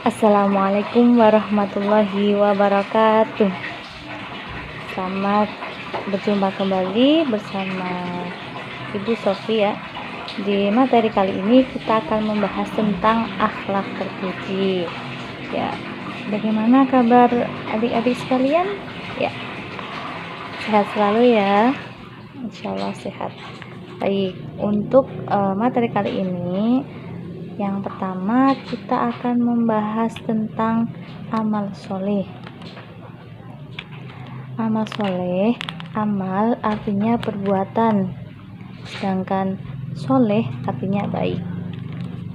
Assalamualaikum warahmatullahi wabarakatuh. Selamat berjumpa kembali bersama Ibu Sofi ya. Di materi kali ini kita akan membahas tentang akhlak terpuji. Ya, bagaimana kabar adik-adik sekalian? Ya, sehat selalu ya. Insyaallah sehat. Baik, untuk materi kali ini yang pertama kita akan membahas tentang amal soleh. Amal soleh, amal artinya perbuatan, sedangkan soleh artinya baik.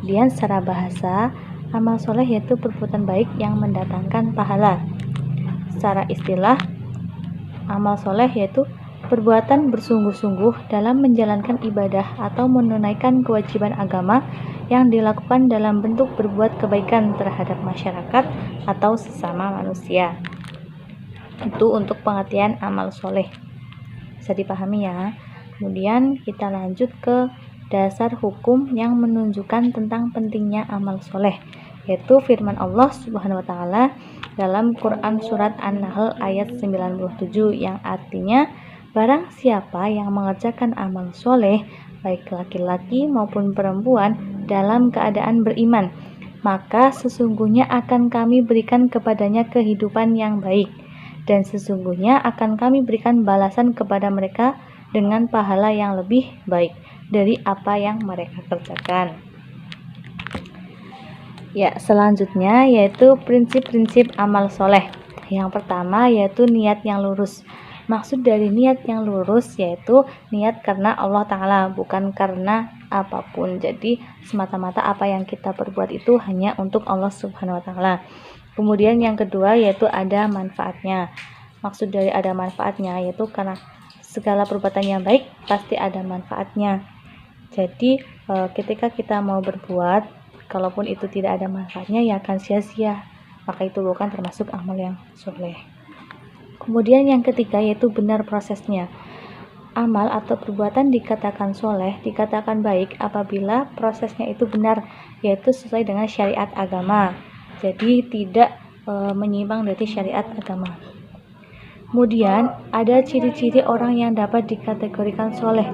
Kemudian secara bahasa, amal soleh yaitu perbuatan baik yang mendatangkan pahala. Secara istilah, amal soleh yaitu perbuatan bersungguh-sungguh dalam menjalankan ibadah atau menunaikan kewajiban agama yang dilakukan dalam bentuk berbuat kebaikan terhadap masyarakat atau sesama manusia. Itu untuk pengertian amal soleh. Bisa dipahami ya. Kemudian kita lanjut ke dasar hukum yang menunjukkan tentang pentingnya amal soleh, yaitu firman Allah Subhanahu wa Ta'ala dalam Quran Surat An-Nahl ayat 97 yang artinya, barang siapa yang mengerjakan amal soleh, baik laki-laki maupun perempuan, dalam keadaan beriman, maka sesungguhnya akan kami berikan kepadanya kehidupan yang baik, dan sesungguhnya akan kami berikan balasan kepada mereka dengan pahala yang lebih baik dari apa yang mereka kerjakan. Ya, selanjutnya yaitu prinsip-prinsip amal soleh. Yang pertama yaitu niat yang lurus. Maksud dari niat yang lurus yaitu niat karena Allah Ta'ala, bukan karena apapun. Jadi semata-mata apa yang kita perbuat itu hanya untuk Allah Subhanahu wa Ta'ala. Kemudian yang kedua yaitu ada manfaatnya. Maksud dari ada manfaatnya yaitu karena segala perbuatan yang baik pasti ada manfaatnya. Jadi ketika kita mau berbuat, kalaupun itu tidak ada manfaatnya ya akan sia-sia, maka itu bukan termasuk amal yang soleh. Kemudian yang ketiga yaitu benar prosesnya. Amal atau perbuatan dikatakan soleh, dikatakan baik apabila prosesnya itu benar, yaitu sesuai dengan syariat agama. Jadi tidak menyimpang dari syariat agama. Kemudian ada ciri-ciri orang yang dapat dikategorikan soleh.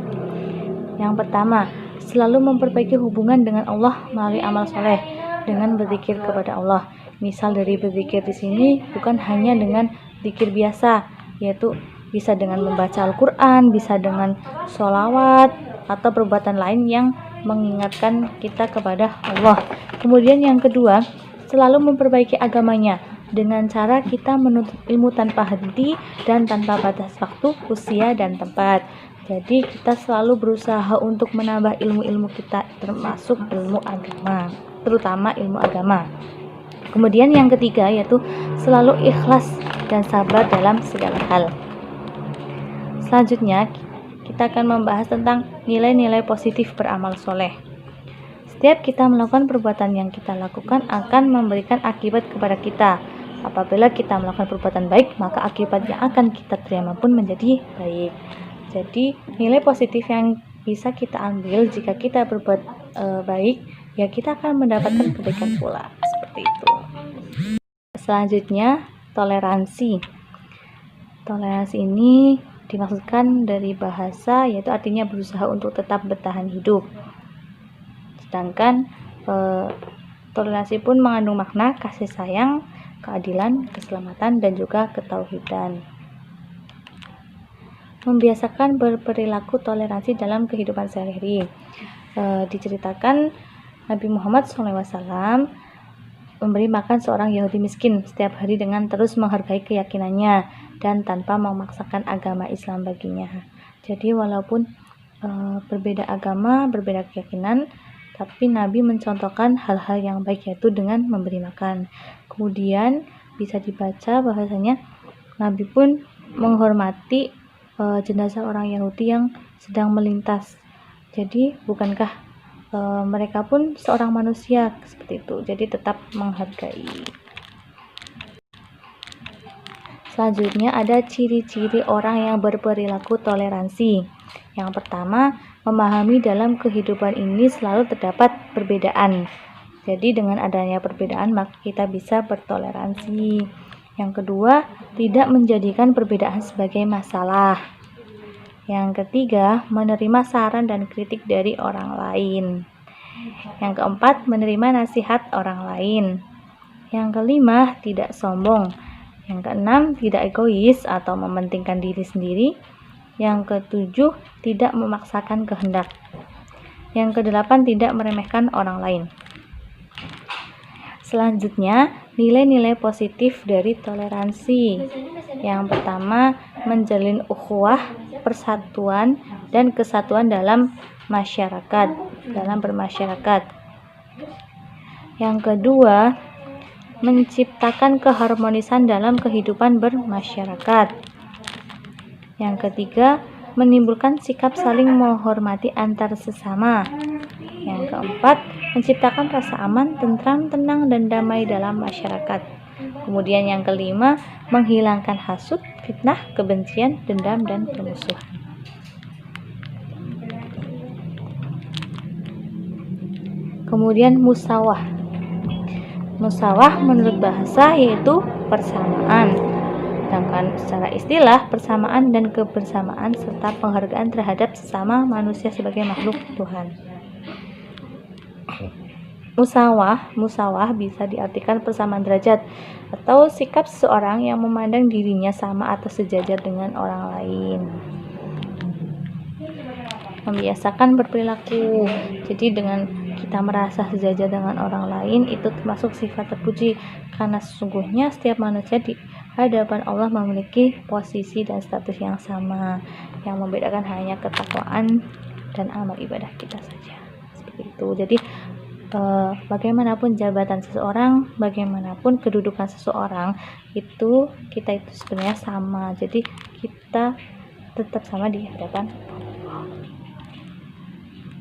Yang pertama, selalu memperbaiki hubungan dengan Allah melalui amal soleh dengan berzikir kepada Allah. Misal dari berzikir di sini bukan hanya dengan zikir biasa, yaitu bisa dengan membaca Al-Quran, bisa dengan sholawat atau perbuatan lain yang mengingatkan kita kepada Allah. Kemudian yang kedua, selalu memperbaiki agamanya dengan cara kita menuntut ilmu tanpa henti dan tanpa batas waktu, usia, dan tempat. Jadi kita selalu berusaha untuk menambah ilmu-ilmu kita, termasuk ilmu agama, terutama ilmu agama. Kemudian yang ketiga yaitu selalu ikhlas dan sabar dalam segala hal. Selanjutnya kita akan membahas tentang nilai-nilai positif beramal soleh. Setiap kita melakukan perbuatan yang kita lakukan akan memberikan akibat kepada kita. Apabila kita melakukan perbuatan baik, maka akibat yang akan kita terima pun menjadi baik. Jadi nilai positif yang bisa kita ambil jika kita berbuat baik, ya kita akan mendapatkan kebaikan pula. Seperti itu. Selanjutnya, toleransi. Toleransi ini dimaksudkan dari bahasa, yaitu artinya berusaha untuk tetap bertahan hidup. Sedangkan toleransi pun mengandung makna kasih sayang, keadilan, keselamatan, dan juga ketauhidan. Membiasakan berperilaku toleransi dalam kehidupan sehari-hari. Diceritakan Nabi Muhammad SAW memberi makan seorang Yahudi miskin setiap hari dengan terus menghargai keyakinannya dan tanpa memaksakan agama Islam baginya. Jadi walaupun berbeda agama, berbeda keyakinan, tapi Nabi mencontohkan hal-hal yang baik yaitu dengan memberi makan. Kemudian bisa dibaca bahwasanya Nabi pun menghormati jenazah orang Yahudi yang sedang melintas. Jadi bukankah mereka pun seorang manusia seperti itu, jadi tetap menghargai. Selanjutnya ada ciri-ciri orang yang berperilaku toleransi. Yang pertama, memahami dalam kehidupan ini selalu terdapat perbedaan. Jadi dengan adanya perbedaan maka kita bisa bertoleransi. Yang kedua, tidak menjadikan perbedaan sebagai masalah. Yang ketiga, menerima saran dan kritik dari orang lain. Yang keempat, menerima nasihat orang lain. Yang kelima, tidak sombong. Yang keenam, tidak egois atau mementingkan diri sendiri. Yang ketujuh, tidak memaksakan kehendak. Yang kedelapan, tidak meremehkan orang lain. Selanjutnya, nilai-nilai positif dari toleransi. Yang pertama, menjalin ukhuwah, persatuan, dan kesatuan dalam masyarakat, dalam bermasyarakat. Yang kedua, menciptakan keharmonisan dalam kehidupan bermasyarakat. Yang ketiga, menimbulkan sikap saling menghormati antar sesama. Yang keempat, menciptakan rasa aman, tentram, tenang, dan damai dalam masyarakat. Kemudian yang kelima, menghilangkan hasud, fitnah, kebencian, dendam, dan permusuhan. Kemudian musawah. Musawah menurut bahasa yaitu persamaan. Sedangkan secara istilah, persamaan dan kebersamaan serta penghargaan terhadap sesama manusia sebagai makhluk Tuhan. Musawah bisa diartikan persamaan derajat atau sikap seseorang yang memandang dirinya sama atau sejajar dengan orang lain. Membiasakan berperilaku. Jadi dengan kita merasa sejajar dengan orang lain itu termasuk sifat terpuji, karena sesungguhnya setiap manusia di hadapan Allah memiliki posisi dan status yang sama. Yang membedakan hanya ketakwaan dan amal ibadah kita saja. Seperti itu. Jadi bagaimanapun jabatan seseorang, bagaimanapun kedudukan seseorang, itu kita itu sebenarnya sama. Jadi kita tetap sama di hadapan Allah.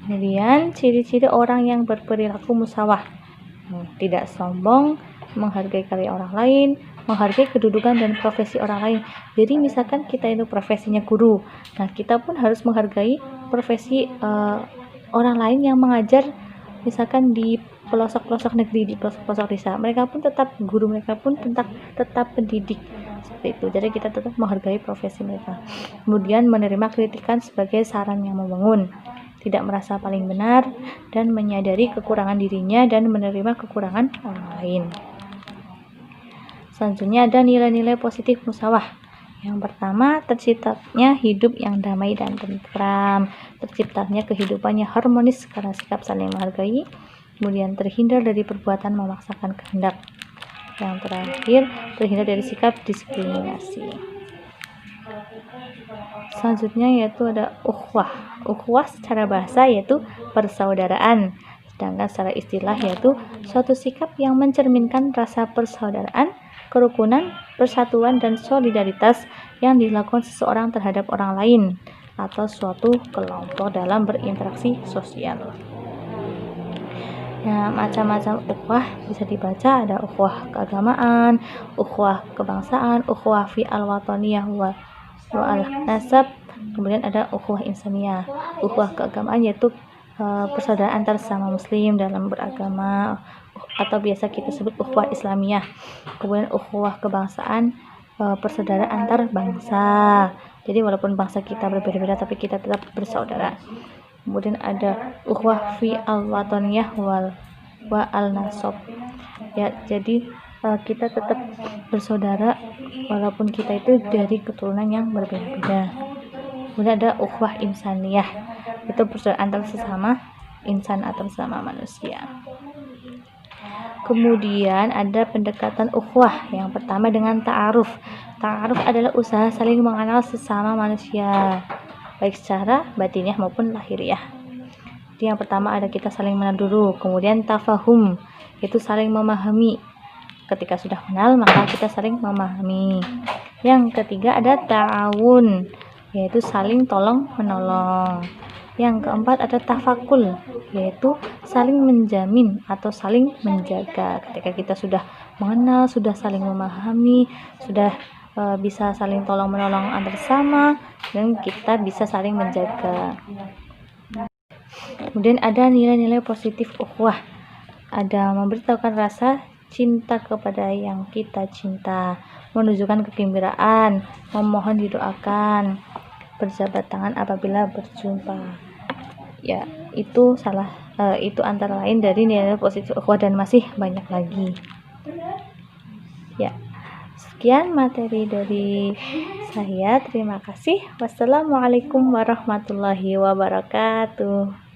Kemudian ciri-ciri orang yang berperilaku musawah. Tidak sombong, menghargai karya orang lain, menghargai kedudukan dan profesi orang lain. Jadi misalkan kita itu profesinya guru, nah kita pun harus menghargai profesi orang lain yang mengajar, misalkan di pelosok-pelosok negeri, di pelosok-pelosok desa. Mereka pun tetap guru, mereka pun tetap pendidik. Seperti itu. Jadi kita tetap menghargai profesi mereka. Kemudian menerima kritikan sebagai saran yang membangun. Tidak merasa paling benar dan menyadari kekurangan dirinya dan menerima kekurangan orang lain. Selanjutnya ada nilai-nilai positif musawah. Yang pertama, terciptanya hidup yang damai dan tentram, terciptanya kehidupan yang harmonis karena sikap saling menghargai, kemudian terhindar dari perbuatan memaksakan kehendak. Yang terakhir, terhindar dari sikap diskriminasi. Selanjutnya yaitu ada ukhuwah. Ukhuwah secara bahasa yaitu persaudaraan, sedangkan secara istilah yaitu suatu sikap yang mencerminkan rasa persaudaraan, kerukunan, persatuan, dan solidaritas yang dilakukan seseorang terhadap orang lain atau suatu kelompok dalam berinteraksi sosial. Ya, macam-macam ukhuwah bisa dibaca, ada ukhuwah keagamaan, ukhuwah kebangsaan, ukhuwah fi al-wataniyah wa al-nasab, kemudian ada ukhuwah insaniyah. Ukhuwah keagamaan yaitu persaudaraan antar sesama muslim dalam beragama, atau biasa kita sebut ukhuwah islamiyah. Kemudian ukhuwah kebangsaan, persaudaraan antar bangsa. Jadi walaupun bangsa kita berbeda-beda tapi kita tetap bersaudara. Kemudian ada ukhuwah fi al-wataniyah wa al-nasab. Ya, jadi kita tetap bersaudara walaupun kita itu dari keturunan yang berbeda-beda. Kemudian ada ukhuwah insaniyah, itu persaudaraan antar sesama insan atau sesama manusia. Kemudian ada pendekatan ukhuwah. Yang pertama dengan ta'aruf. Ta'aruf adalah usaha saling mengenal sesama manusia, baik secara batiniah maupun lahiriah. Jadi yang pertama ada kita saling mengenal dulu. Kemudian tafahum, itu saling memahami. Ketika sudah kenal maka kita saling memahami. Yang ketiga ada ta'awun, yaitu saling tolong menolong. Yang keempat ada tafakul, yaitu saling menjamin atau saling menjaga. Ketika kita sudah mengenal, sudah saling memahami, sudah bisa saling tolong menolong antar sesama, dan kita bisa saling menjaga. Kemudian ada nilai-nilai positif ukhuwah. ada memberitahukan rasa cinta kepada yang kita cinta, menunjukkan kegembiraan, memohon didoakan, berjabat tangan apabila berjumpa. Ya, itu itu antara lain dari nilai positif ukhuwah dan masih banyak lagi. Ya, sekian materi dari saya. Terima kasih. Wassalamualaikum warahmatullahi wabarakatuh.